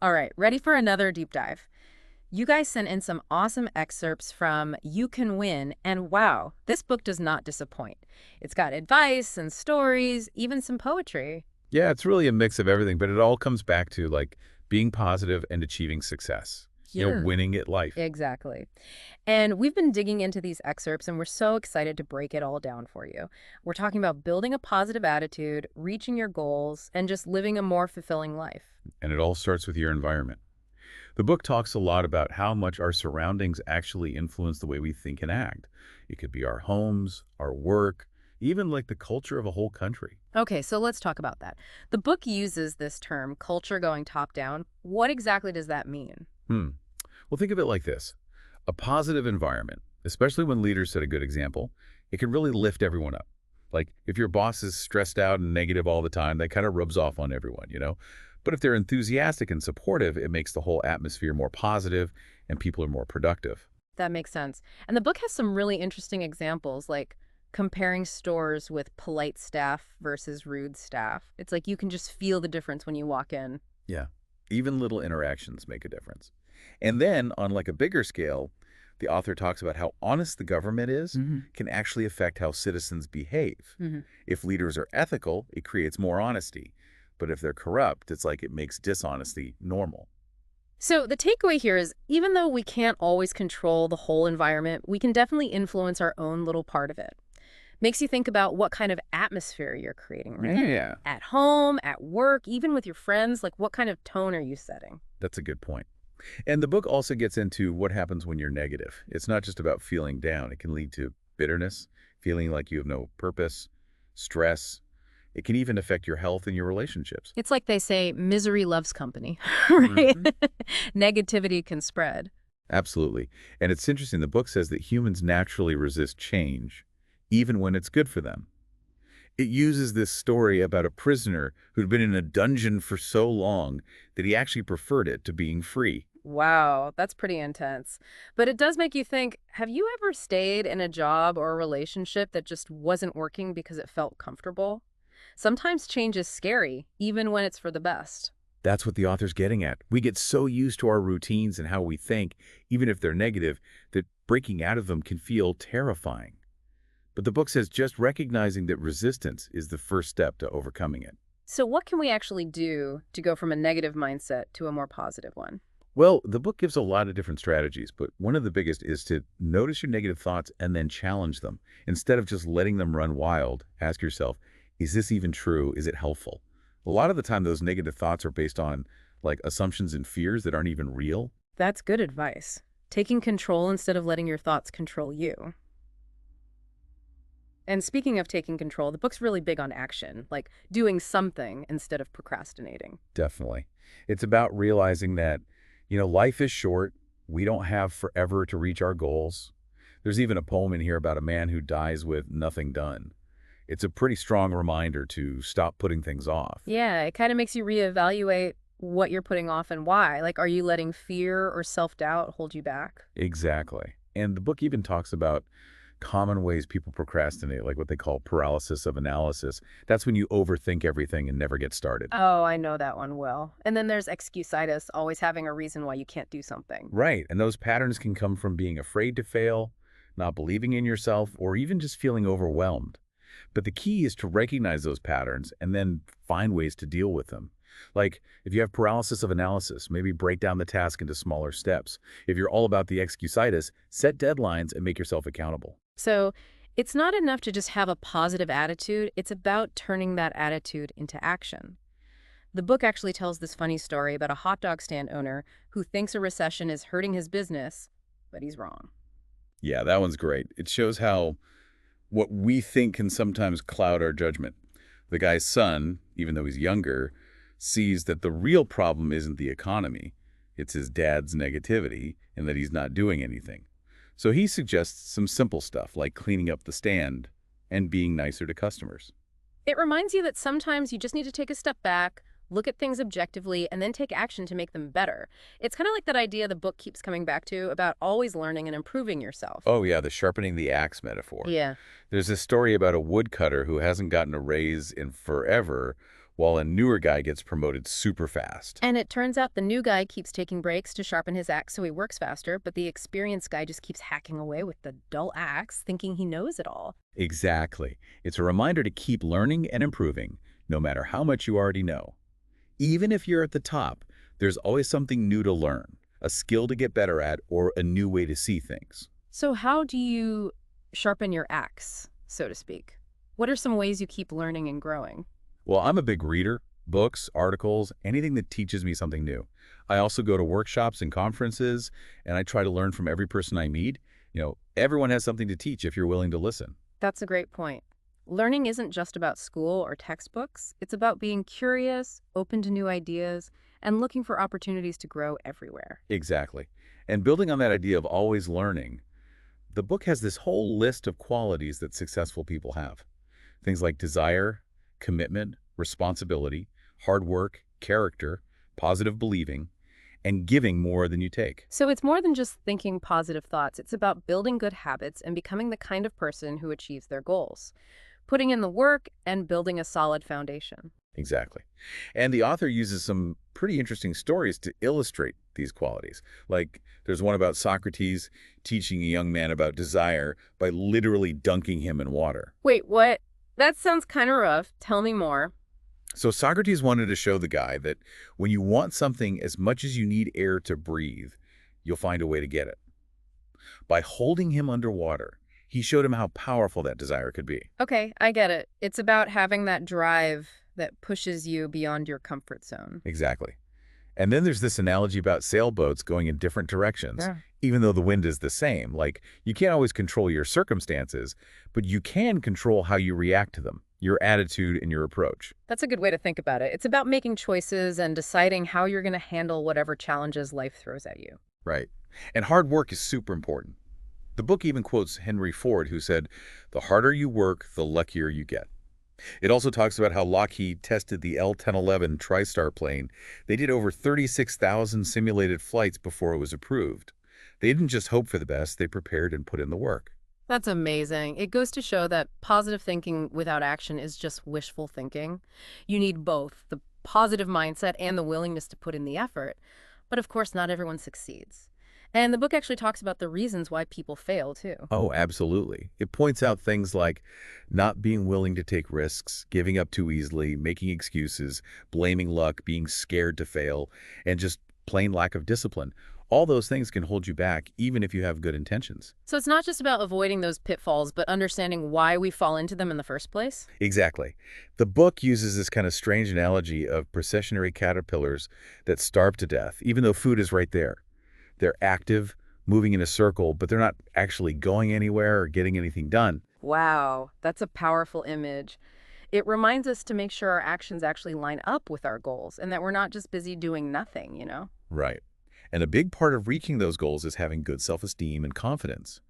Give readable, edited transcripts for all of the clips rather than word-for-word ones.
All right, ready for another deep dive. You guys sent in some awesome excerpts from You Can Win, and wow, this book does not disappoint. It's got advice and stories, even some poetry. Yeah, it's really a mix of everything, but it all comes back to like being positive and achieving success. Yeah. Winning at life. Exactly. And we've been digging into these excerpts, and we're so excited to break it all down for you. We're talking about building a positive attitude, reaching your goals, and just living a more fulfilling life. And it all starts with your environment. The book talks a lot about how much our surroundings actually influence the way we think and act. It could be our homes, our work, even like the culture of a whole country. Okay, so let's talk about that. The book uses this term, culture going top down. What exactly does that mean? Hmm. Well, think of it like this. A positive environment, especially when leaders set a good example, it can really lift everyone up. Like if your boss is stressed out and negative all the time, that kind of rubs off on everyone. But if they're enthusiastic and supportive, it makes the whole atmosphere more positive and people are more productive. That makes sense. And the book has some really interesting examples, like comparing stores with polite staff versus rude staff. It's like you can just feel the difference when you walk in. Yeah. Even little interactions make a difference. And then on like a bigger scale, the author talks about how honest the government is Hmm. can actually affect how citizens behave. Hmm. If leaders are ethical, it creates more honesty. But if they're corrupt, it's like it makes dishonesty normal. So the takeaway here is even though we can't always control the whole environment, we can definitely influence our own little part of it. Makes you think about what kind of atmosphere you're creating, right? Yeah. At home, at work, even with your friends, like what kind of tone are you setting? That's a good point. And the book also gets into what happens when you're negative. It's not just about feeling down. It can lead to bitterness, feeling like you have no purpose, stress. It can even affect your health and your relationships. It's like they say, misery loves company, right? hmm Negativity can spread. Absolutely. And it's interesting. The book says that humans naturally resist change, even when it's good for them. It uses this story about a prisoner who'd been in a dungeon for so long that he actually preferred it to being free. Wow, that's pretty intense. But it does make you think, have you ever stayed in a job or a relationship that just wasn't working because it felt comfortable? Sometimes change is scary, even when it's for the best. That's what the author's getting at. We get so used to our routines and how we think, even if they're negative, that breaking out of them can feel terrifying. But the book says just recognizing that resistance is the first step to overcoming it. So what can we actually do to go from a negative mindset to a more positive one? Well, the book gives a lot of different strategies, but one of the biggest is to notice your negative thoughts and then challenge them. Instead of just letting them run wild, ask yourself, is this even true? Is it helpful? A lot of the time, those negative thoughts are based on like assumptions and fears that aren't even real. That's good advice. Taking control instead of letting your thoughts control you. And speaking of taking control, the book's really big on action, like doing something instead of procrastinating. Definitely. It's about realizing that, life is short. We don't have forever to reach our goals. There's even a poem in here about a man who dies with nothing done. It's a pretty strong reminder to stop putting things off. Yeah, it kind of makes you reevaluate what you're putting off and why. Like, are you letting fear or self-doubt hold you back? Exactly. And the book even talks about common ways people procrastinate, like what they call paralysis of analysis. That's when you overthink everything and never get started. Oh, I know that one well. And then there's excusitis, always having a reason why you can't do something. Right. And those patterns can come from being afraid to fail, not believing in yourself, or even just feeling overwhelmed. But the key is to recognize those patterns and then find ways to deal with them. Like if you have paralysis of analysis, maybe break down the task into smaller steps. If you're all about the excusitis, set deadlines and make yourself accountable. So it's not enough to just have a positive attitude. It's about turning that attitude into action. The book actually tells this funny story about a hot dog stand owner who thinks a recession is hurting his business, but he's wrong. Yeah, that one's great. It shows how what we think can sometimes cloud our judgment. The guy's son, even though he's younger, sees that the real problem isn't the economy. It's his dad's negativity and that he's not doing anything. So he suggests some simple stuff like cleaning up the stand and being nicer to customers. It reminds you that sometimes you just need to take a step back, look at things objectively, and then take action to make them better. It's kind of like that idea the book keeps coming back to about always learning and improving yourself. Oh yeah, the sharpening the axe metaphor. Yeah. There's this story about a woodcutter who hasn't gotten a raise in forever. while a newer guy gets promoted super fast. And it turns out the new guy keeps taking breaks to sharpen his axe so he works faster, but the experienced guy just keeps hacking away with the dull axe, thinking he knows it all. Exactly. It's a reminder to keep learning and improving, no matter how much you already know. Even if you're at the top, there's always something new to learn, a skill to get better at, or a new way to see things. So how do you sharpen your axe, so to speak? What are some ways you keep learning and growing? Well, I'm a big reader, books, articles, anything that teaches me something new. I also go to workshops and conferences, and I try to learn from every person I meet. Everyone has something to teach if you're willing to listen. That's a great point. Learning isn't just about school or textbooks. It's about being curious, open to new ideas, and looking for opportunities to grow everywhere. Exactly. And building on that idea of always learning, the book has this whole list of qualities that successful people have. Things like desire, commitment, responsibility, hard work, character, positive believing, and giving more than you take. So it's more than just thinking positive thoughts. It's about building good habits and becoming the kind of person who achieves their goals, putting in the work and building a solid foundation. Exactly. And the author uses some pretty interesting stories to illustrate these qualities. Like there's one about Socrates teaching a young man about desire by literally dunking him in water. Wait, what? That sounds kind of rough. Tell me more. So Socrates wanted to show the guy that when you want something as much as you need air to breathe, you'll find a way to get it. By holding him underwater, he showed him how powerful that desire could be. Okay, I get it. It's about having that drive that pushes you beyond your comfort zone. Exactly. And then there's this analogy about sailboats going in different directions, Yeah. even though the wind is the same. Like, you can't always control your circumstances, but you can control how you react to them, your attitude and your approach. That's a good way to think about it. It's about making choices and deciding how you're going to handle whatever challenges life throws at you. Right. And hard work is super important. The book even quotes Henry Ford, who said, "The harder you work, the luckier you get." It also talks about how Lockheed tested the L-1011 TriStar plane. They did over 36,000 simulated flights before it was approved. They didn't just hope for the best, they prepared and put in the work. That's amazing. It goes to show that positive thinking without action is just wishful thinking. You need both the positive mindset and the willingness to put in the effort. But of course, not everyone succeeds. And the book actually talks about the reasons why people fail, too. Oh, absolutely. It points out things like not being willing to take risks, giving up too easily, making excuses, blaming luck, being scared to fail, and just plain lack of discipline. All those things can hold you back, even if you have good intentions. So it's not just about avoiding those pitfalls, but understanding why we fall into them in the first place? Exactly. The book uses this kind of strange analogy of processionary caterpillars that starve to death, even though food is right there. They're active, moving in a circle, but they're not actually going anywhere or getting anything done. Wow, that's a powerful image. It reminds us to make sure our actions actually line up with our goals and that we're not just busy doing nothing. Right. And a big part of reaching those goals is having good self-esteem and confidence.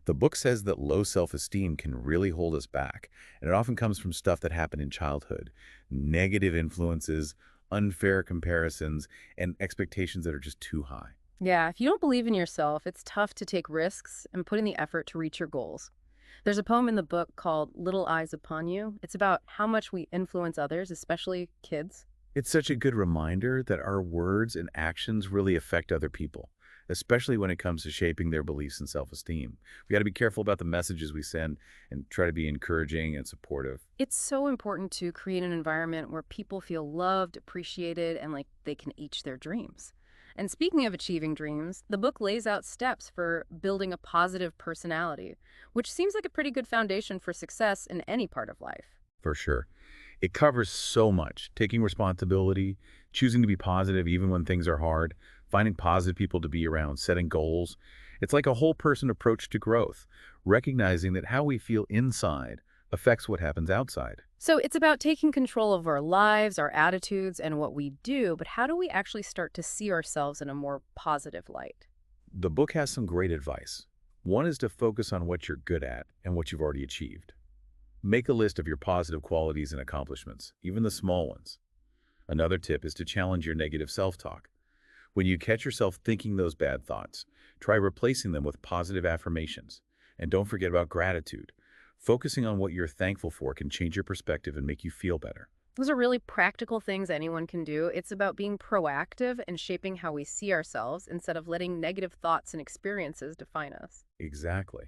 The book says that low self-esteem can really hold us back, and it often comes from stuff that happened in childhood, negative influences, unfair comparisons, and expectations that are just too high. Yeah, if you don't believe in yourself, it's tough to take risks and put in the effort to reach your goals. There's a poem in the book called Little Eyes Upon You. It's about how much we influence others, especially kids. It's such a good reminder that our words and actions really affect other people, especially when it comes to shaping their beliefs and self-esteem. We got to be careful about the messages we send and try to be encouraging and supportive. It's so important to create an environment where people feel loved, appreciated, and like they can reach their dreams. And speaking of achieving dreams, the book lays out steps for building a positive personality, which seems like a pretty good foundation for success in any part of life. For sure. It covers so much: taking responsibility, choosing to be positive even when things are hard, finding positive people to be around, setting goals. It's like a whole person approach to growth, recognizing that how we feel inside affects what happens outside. So it's about taking control of our lives, our attitudes, and what we do, but how do we actually start to see ourselves in a more positive light? The book has some great advice. One is to focus on what you're good at and what you've already achieved. Make a list of your positive qualities and accomplishments, even the small ones. Another tip is to challenge your negative self-talk. When you catch yourself thinking those bad thoughts, try replacing them with positive affirmations. And don't forget about gratitude. Focusing on what you're thankful for can change your perspective and make you feel better. Those are really practical things anyone can do. It's about being proactive and shaping how we see ourselves instead of letting negative thoughts and experiences define us. Exactly.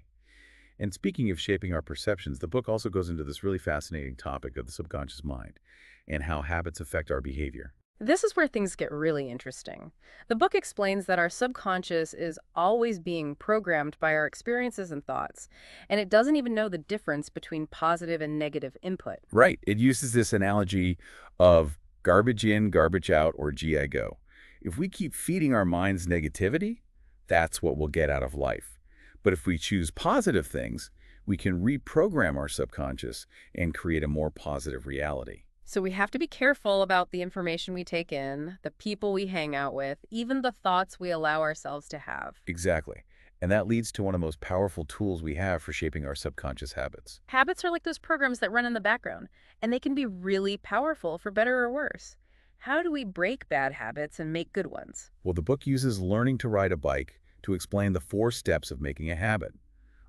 And speaking of shaping our perceptions, the book also goes into this really fascinating topic of the subconscious mind and how habits affect our behavior. This is where things get really interesting. The book explains that our subconscious is always being programmed by our experiences and thoughts, and it doesn't even know the difference between positive and negative input. Right. It uses this analogy of garbage in, garbage out, or GI go. If we keep feeding our minds negativity, that's what we'll get out of life. But if we choose positive things, we can reprogram our subconscious and create a more positive reality. So we have to be careful about the information we take in, the people we hang out with, even the thoughts we allow ourselves to have. Exactly. And that leads to one of the most powerful tools we have for shaping our subconscious habits. Habits are like those programs that run in the background, and they can be really powerful for better or worse. How do we break bad habits and make good ones? Well, the book uses learning to ride a bike to explain the 4 steps of making a habit: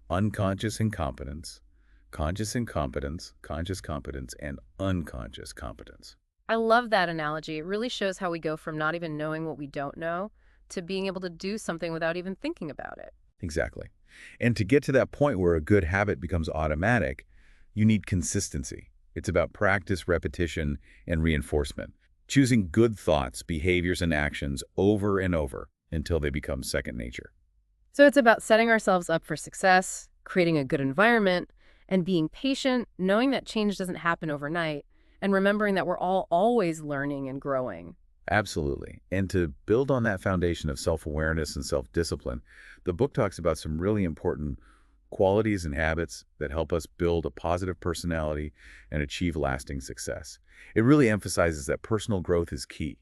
unconscious incompetence, conscious incompetence, conscious competence, and unconscious competence. I love that analogy. It really shows how we go from not even knowing what we don't know to being able to do something without even thinking about it. Exactly. And to get to that point where a good habit becomes automatic, you need consistency. It's about practice, repetition, and reinforcement. Choosing good thoughts, behaviors, and actions over and over until they become second nature. So it's about setting ourselves up for success, creating a good environment, and being patient, knowing that change doesn't happen overnight, and remembering that we're all always learning and growing. Absolutely. And to build on that foundation of self-awareness and self-discipline, the book talks about some really important qualities and habits that help us build a positive personality and achieve lasting success. It really emphasizes that personal growth is key.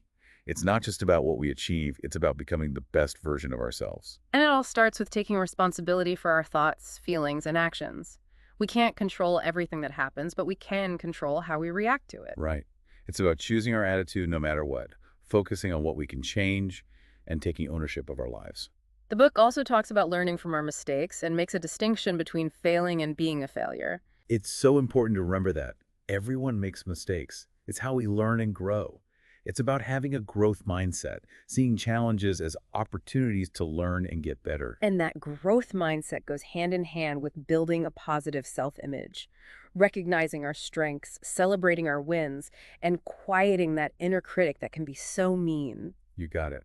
It's not just about what we achieve, it's about becoming the best version of ourselves. And it all starts with taking responsibility for our thoughts, feelings, and actions. We can't control everything that happens, but we can control how we react to it. Right. It's about choosing our attitude no matter what, focusing on what we can change, and taking ownership of our lives. The book also talks about learning from our mistakes and makes a distinction between failing and being a failure. It's so important to remember that. Everyone makes mistakes. It's how we learn and grow. It's about having a growth mindset, seeing challenges as opportunities to learn and get better. And that growth mindset goes hand in hand with building a positive self-image, recognizing our strengths, celebrating our wins, and quieting that inner critic that can be so mean. You got it.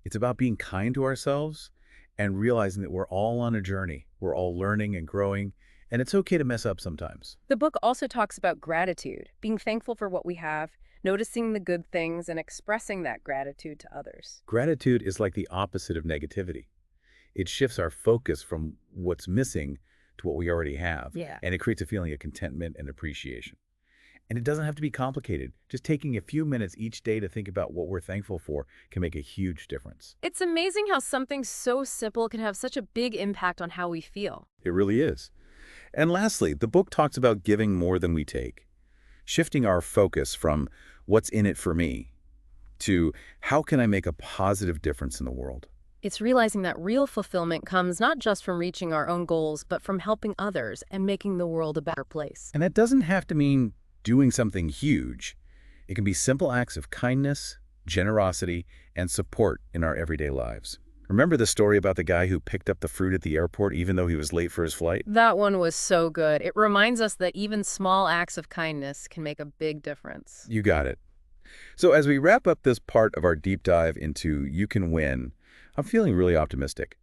It's about being kind to ourselves and realizing that we're all on a journey. We're all learning and growing, and it's okay to mess up sometimes. The book also talks about gratitude, being thankful for what we have, noticing the good things, and expressing that gratitude to others. Gratitude is like the opposite of negativity. It shifts our focus from what's missing to what we already have, Yeah. and it creates a feeling of contentment and appreciation. And it doesn't have to be complicated. Just taking a few minutes each day to think about what we're thankful for can make a huge difference. It's amazing how something so simple can have such a big impact on how we feel. It really is. And lastly, the book talks about giving more than we take, shifting our focus from what's in it for me to how can I make a positive difference in the world. It's realizing that real fulfillment comes not just from reaching our own goals, but from helping others and making the world a better place. And that doesn't have to mean doing something huge. It can be simple acts of kindness, generosity, and support in our everyday lives. Remember the story about the guy who picked up the fruit at the airport even though he was late for his flight? That one was so good. It reminds us that even small acts of kindness can make a big difference. You got it. So as we wrap up this part of our deep dive into You Can Win, I'm feeling really optimistic.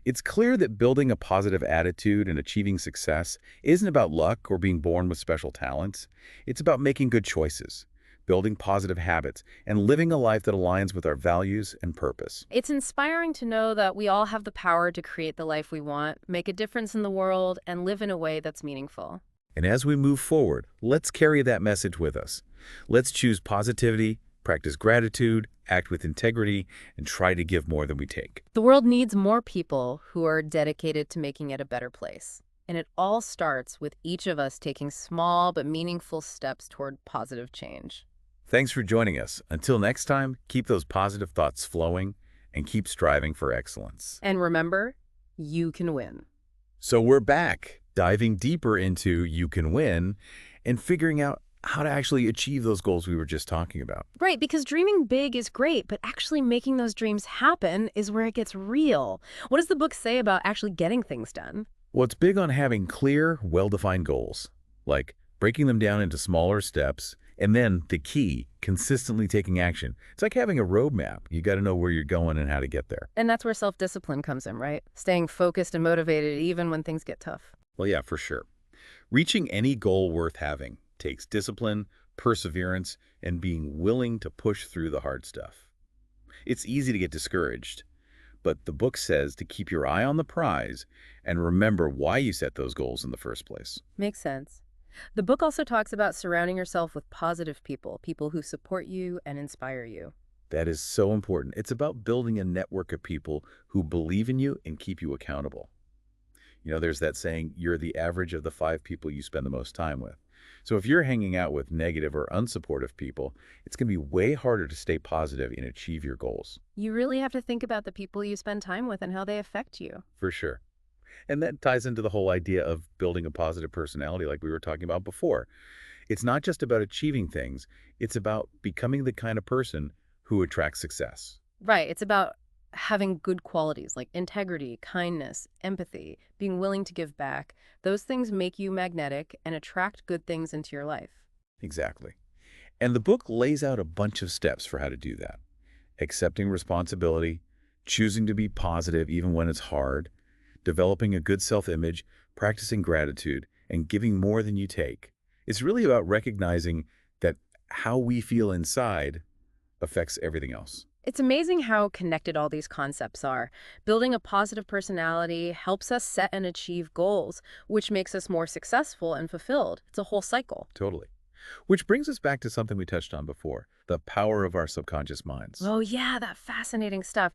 It's clear that building a positive attitude and achieving success isn't about luck or being born with special talents. It's about making good choices, building positive habits, and living a life that aligns with our values and purpose. It's inspiring to know that we all have the power to create the life we want, make a difference in the world, and live in a way that's meaningful. And as we move forward, let's carry that message with us. Let's choose positivity, practice gratitude, act with integrity, and try to give more than we take. The world needs more people who are dedicated to making it a better place. And it all starts with each of us taking small but meaningful steps toward positive change. Thanks for joining us. Until next time, keep those positive thoughts flowing and keep striving for excellence. And remember, you can win. So we're back, diving deeper into You Can Win and figuring out how to actually achieve those goals we were just talking about. Right, because dreaming big is great, but actually making those dreams happen is where it gets real. What does the book say about actually getting things done? Well, it's big on having clear, well-defined goals, like breaking them down into smaller steps, and then the key, consistently taking action. It's like having a roadmap. You got to know where you're going and how to get there. And that's where self-discipline comes in, right? Staying focused and motivated even when things get tough. Well, yeah, for sure. Reaching any goal worth having takes discipline, perseverance, and being willing to push through the hard stuff. It's easy to get discouraged, but the book says to keep your eye on the prize and remember why you set those goals in the first place. Makes sense. The book also talks about surrounding yourself with positive people, people who support you and inspire you. That is so important. It's about building a network of people who believe in you and keep you accountable. You know, there's that saying, you're the average of the 5 people you spend the most time with. So if you're hanging out with negative or unsupportive people, it's going to be way harder to stay positive and achieve your goals. You really have to think about the people you spend time with and how they affect you. For sure. And that ties into the whole idea of building a positive personality like we were talking about before. It's not just about achieving things, it's about becoming the kind of person who attracts success. Right. It's about having good qualities like integrity, kindness, empathy, being willing to give back. Those things make you magnetic and attract good things into your life. Exactly. And the book lays out a bunch of steps for how to do that. Accepting responsibility, choosing to be positive even when it's hard, developing a good self-image, practicing gratitude, and giving more than you take. It's really about recognizing that how we feel inside affects everything else. It's amazing how connected all these concepts are. Building a positive personality helps us set and achieve goals, which makes us more successful and fulfilled. It's a whole cycle. Totally. Which brings us back to something we touched on before, the power of our subconscious minds. Oh, yeah, that fascinating stuff.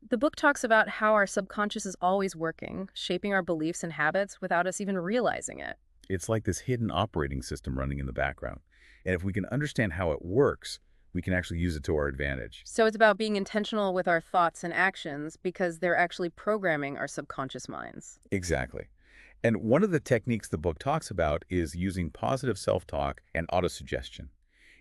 The book talks about how our subconscious is always working, shaping our beliefs and habits without us even realizing it. It's like this hidden operating system running in the background. And if we can understand how it works, we can actually use it to our advantage. So it's about being intentional with our thoughts and actions because they're actually programming our subconscious minds. Exactly. And one of the techniques the book talks about is using positive self-talk and autosuggestion.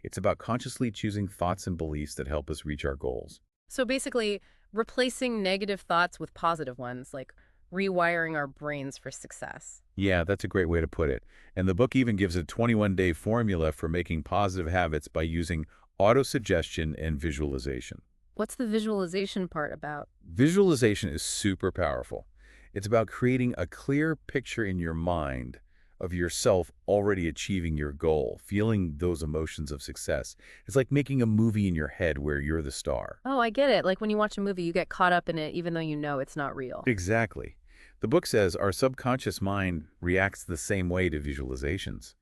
It's about consciously choosing thoughts and beliefs that help us reach our goals. So basically, replacing negative thoughts with positive ones, like rewiring our brains for success. Yeah, that's a great way to put it. And the book even gives a 21-day formula for making positive habits by using autosuggestion and visualization. What's the visualization part about? Visualization is super powerful. It's about creating a clear picture in your mind of yourself already achieving your goal, feeling those emotions of success. It's like making a movie in your head where you're the star. Oh, I get it. Like when you watch a movie, you get caught up in it even though you know it's not real. Exactly. The book says our subconscious mind reacts the same way to visualizations.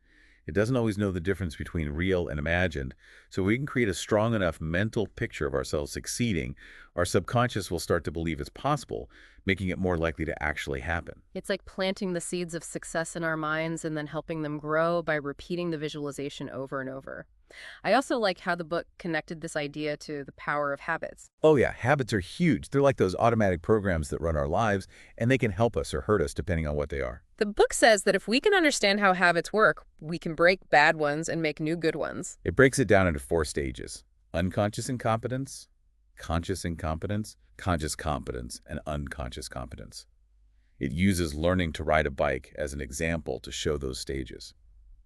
It doesn't always know the difference between real and imagined, so we can create a strong enough mental picture of ourselves succeeding. Our subconscious will start to believe it's possible, making it more likely to actually happen. It's like planting the seeds of success in our minds and then helping them grow by repeating the visualization over and over. I also like how the book connected this idea to the power of habits. Oh yeah, habits are huge. They're like those automatic programs that run our lives, and they can help us or hurt us depending on what they are. The book says that if we can understand how habits work, we can break bad ones and make new good ones. It breaks it down into 4 stages: unconscious incompetence, conscious incompetence, conscious competence, and unconscious competence. It uses learning to ride a bike as an example to show those stages.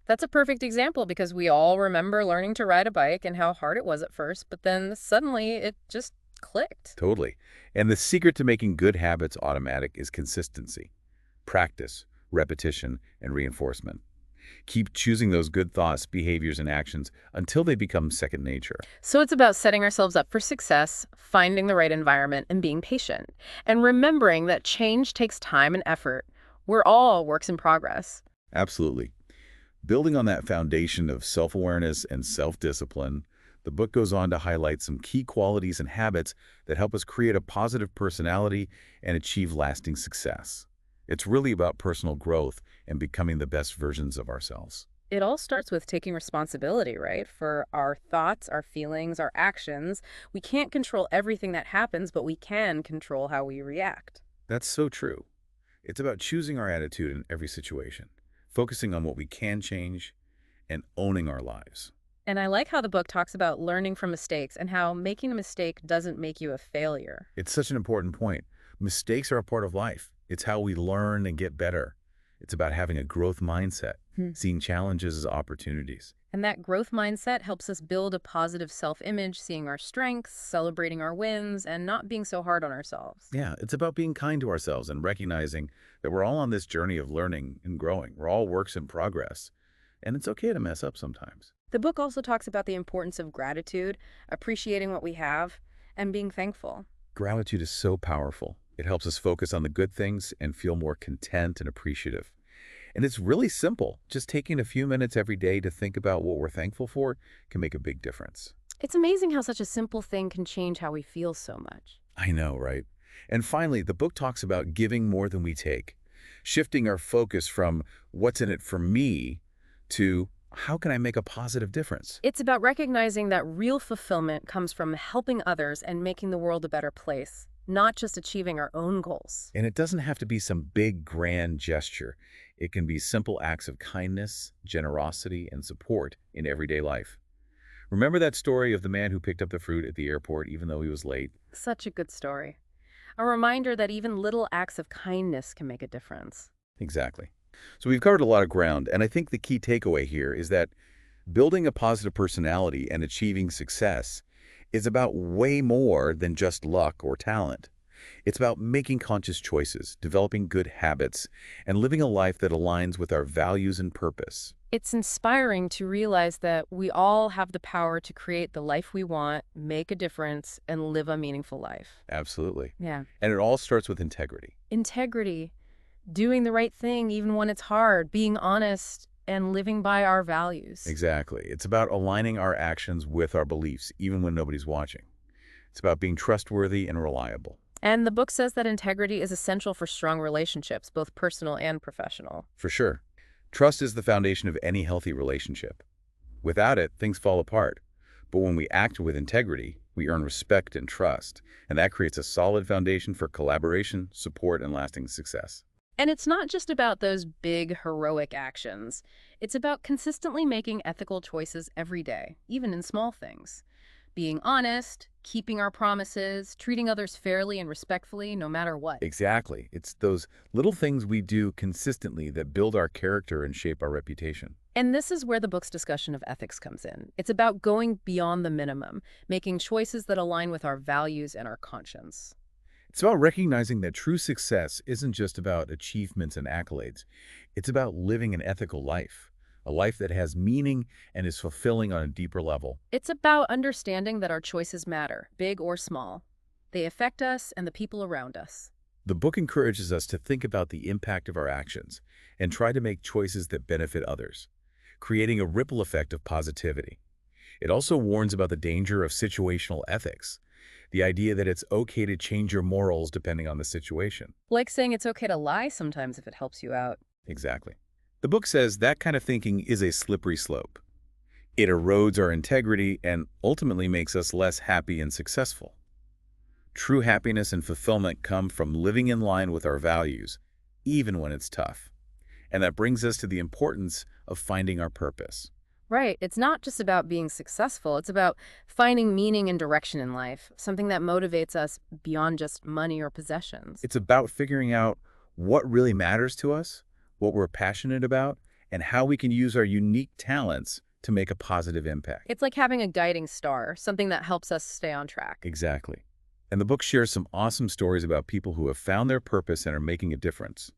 That's a perfect example because we all remember learning to ride a bike and how hard it was at first, but then suddenly it just clicked. Totally. And the secret to making good habits automatic is consistency, practice, repetition, and reinforcement. Keep choosing those good thoughts, behaviors, and actions until they become second nature. So it's about setting ourselves up for success, finding the right environment, and being patient. And remembering that change takes time and effort. We're all works in progress. Absolutely. Building on that foundation of self-awareness and self-discipline, the book goes on to highlight some key qualities and habits that help us create a positive personality and achieve lasting success. It's really about personal growth and becoming the best versions of ourselves. It all starts with taking responsibility, right? For our thoughts, our feelings, our actions. We can't control everything that happens, but we can control how we react. That's so true. It's about choosing our attitude in every situation, focusing on what we can change, and owning our lives. And I like how the book talks about learning from mistakes and how making a mistake doesn't make you a failure. It's such an important point. Mistakes are a part of life. It's how we learn and get better. It's about having a growth mindset, seeing challenges as opportunities. And that growth mindset helps us build a positive self-image, seeing our strengths, celebrating our wins, and not being so hard on ourselves. Yeah, it's about being kind to ourselves and recognizing that we're all on this journey of learning and growing. We're all works in progress, and it's okay to mess up sometimes. The book also talks about the importance of gratitude, appreciating what we have, and being thankful. Gratitude is so powerful. It helps us focus on the good things and feel more content and appreciative. And it's really simple. Just taking a few minutes every day to think about what we're thankful for can make a big difference. It's amazing how such a simple thing can change how we feel so much. I know, right? And finally, the book talks about giving more than we take, shifting our focus from what's in it for me to how can I make a positive difference? It's about recognizing that real fulfillment comes from helping others and making the world a better place, not just achieving our own goals. And it doesn't have to be some big, grand gesture. It can be simple acts of kindness, generosity, and support in everyday life. Remember that story of the man who picked up the fruit at the airport even though he was late? Such a good story. A reminder that even little acts of kindness can make a difference. Exactly. So we've covered a lot of ground, and I think the key takeaway here is that building a positive personality and achieving success is about way more than just luck or talent. It's about making conscious choices, developing good habits, and living a life that aligns with our values and purpose. It's inspiring to realize that we all have the power to create the life we want, make a difference, and live a meaningful life. Absolutely. Yeah. And it all starts with integrity. Integrity, doing the right thing even when it's hard, being honest, and living by our values. Exactly. It's about aligning our actions with our beliefs, even when nobody's watching. It's about being trustworthy and reliable. And the book says that integrity is essential for strong relationships, both personal and professional. For sure. Trust is the foundation of any healthy relationship. Without it, things fall apart. But when we act with integrity, we earn respect and trust, and that creates a solid foundation for collaboration, support, and lasting success. And it's not just about those big, heroic actions. It's about consistently making ethical choices every day, even in small things. Being honest, keeping our promises, treating others fairly and respectfully no matter what. Exactly. It's those little things we do consistently that build our character and shape our reputation. And this is where the book's discussion of ethics comes in. It's about going beyond the minimum, making choices that align with our values and our conscience. It's about recognizing that true success isn't just about achievements and accolades. It's about living an ethical life, a life that has meaning and is fulfilling on a deeper level. It's about understanding that our choices matter, big or small. They affect us and the people around us. The book encourages us to think about the impact of our actions and try to make choices that benefit others, creating a ripple effect of positivity. It also warns about the danger of situational ethics, the idea that it's okay to change your morals depending on the situation. Like saying it's okay to lie sometimes if it helps you out. Exactly. The book says that kind of thinking is a slippery slope. It erodes our integrity and ultimately makes us less happy and successful. True happiness and fulfillment come from living in line with our values, even when it's tough. And that brings us to the importance of finding our purpose. Right. It's not just about being successful. It's about finding meaning and direction in life, something that motivates us beyond just money or possessions. It's about figuring out what really matters to us, what we're passionate about, and how we can use our unique talents to make a positive impact. It's like having a guiding star, something that helps us stay on track. Exactly. And the book shares some awesome stories about people who have found their purpose and are making a difference.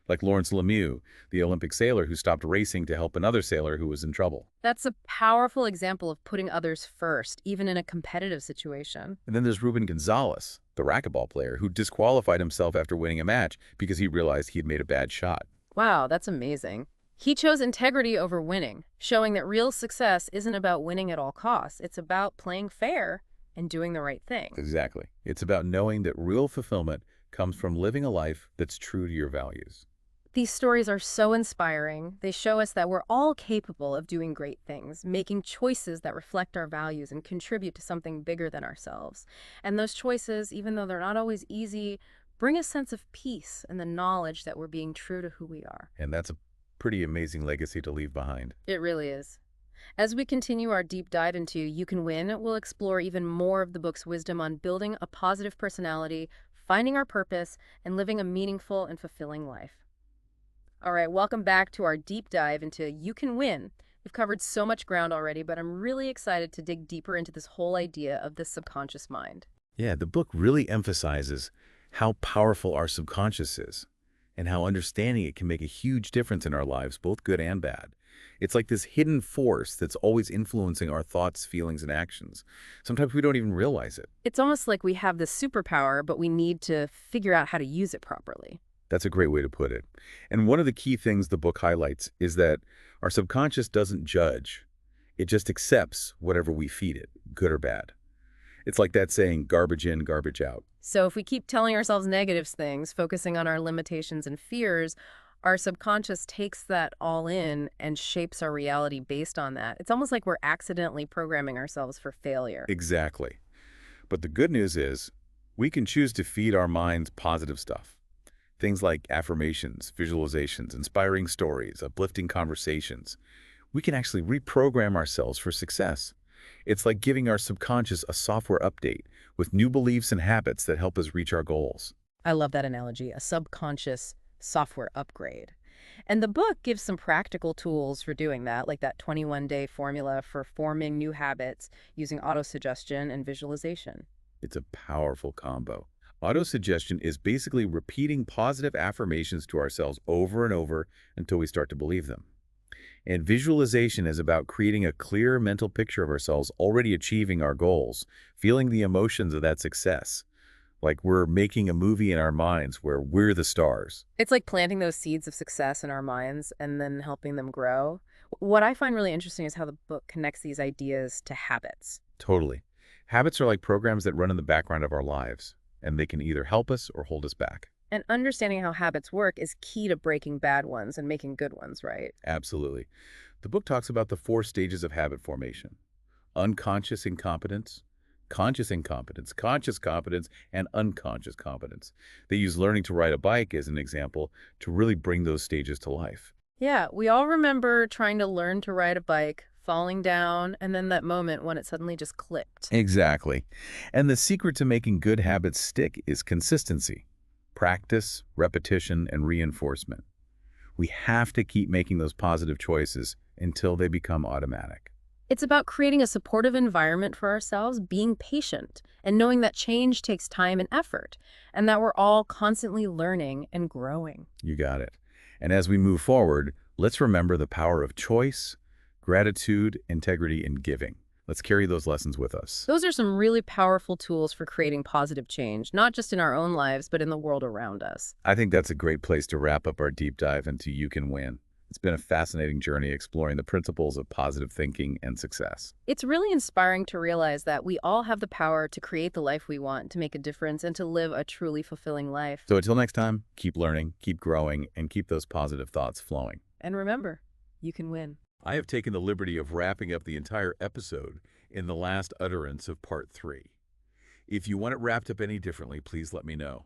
Like Lawrence Lemieux, the Olympic sailor who stopped racing to help another sailor who was in trouble. That's a powerful example of putting others first, even in a competitive situation. And then there's Ruben Gonzalez, the racquetball player who disqualified himself after winning a match because he realized he had made a bad shot. Wow, that's amazing. He chose integrity over winning, showing that real success isn't about winning at all costs. It's about playing fair and doing the right thing. Exactly. It's about knowing that real fulfillment comes from living a life that's true to your values. These stories are so inspiring. They show us that we're all capable of doing great things, making choices that reflect our values and contribute to something bigger than ourselves. And those choices, even though they're not always easy, bring a sense of peace and the knowledge that we're being true to who we are. And that's a pretty amazing legacy to leave behind. It really is. As we continue our deep dive into You Can Win, we'll explore even more of the book's wisdom on building a positive personality, finding our purpose, and living a meaningful and fulfilling life. All right, welcome back to our deep dive into You Can Win. We've covered so much ground already, but I'm really excited to dig deeper into this whole idea of the subconscious mind. Yeah, the book really emphasizes how powerful our subconscious is and how understanding it can make a huge difference in our lives, both good and bad. It's like this hidden force that's always influencing our thoughts, feelings, and actions. Sometimes we don't even realize it. It's almost like we have this superpower, but we need to figure out how to use it properly. That's a great way to put it. And one of the key things the book highlights is that our subconscious doesn't judge. It just accepts whatever we feed it, good or bad. It's like that saying, garbage in, garbage out. So if we keep telling ourselves negative things, focusing on our limitations and fears, our subconscious takes that all in and shapes our reality based on that. It's almost like we're accidentally programming ourselves for failure. Exactly. But the good news is we can choose to feed our minds positive stuff. Things like affirmations, visualizations, inspiring stories, uplifting conversations. We can actually reprogram ourselves for success. It's like giving our subconscious a software update with new beliefs and habits that help us reach our goals. I love that analogy, a subconscious software upgrade. And the book gives some practical tools for doing that, like that 21-day formula for forming new habits using autosuggestion and visualization. It's a powerful combo. Autosuggestion is basically repeating positive affirmations to ourselves over and over until we start to believe them. And visualization is about creating a clear mental picture of ourselves already achieving our goals, feeling the emotions of that success. Like we're making a movie in our minds where we're the stars. It's like planting those seeds of success in our minds and then helping them grow. What I find really interesting is how the book connects these ideas to habits. Totally. Habits are like programs that run in the background of our lives, and they can either help us or hold us back. And understanding how habits work is key to breaking bad ones and making good ones, right? Absolutely. The book talks about the 4 stages of habit formation: unconscious incompetence, conscious incompetence, conscious competence, and unconscious competence. They use learning to ride a bike as an example to really bring those stages to life. Yeah, we all remember trying to learn to ride a bike, falling down, and then that moment when it suddenly just clicked. Exactly. And the secret to making good habits stick is consistency. Practice, repetition, and reinforcement. We have to keep making those positive choices until they become automatic. It's about creating a supportive environment for ourselves, being patient, and knowing that change takes time and effort, and that we're all constantly learning and growing. You got it. And as we move forward, let's remember the power of choice, gratitude, integrity, and giving. Let's carry those lessons with us. Those are some really powerful tools for creating positive change, not just in our own lives, but in the world around us. I think that's a great place to wrap up our deep dive into You Can Win. It's been a fascinating journey exploring the principles of positive thinking and success. It's really inspiring to realize that we all have the power to create the life we want, to make a difference, and to live a truly fulfilling life. So until next time, keep learning, keep growing, and keep those positive thoughts flowing. And remember, you can win. I have taken the liberty of wrapping up the entire episode in the last utterance of part 3. If you want it wrapped up any differently, please let me know.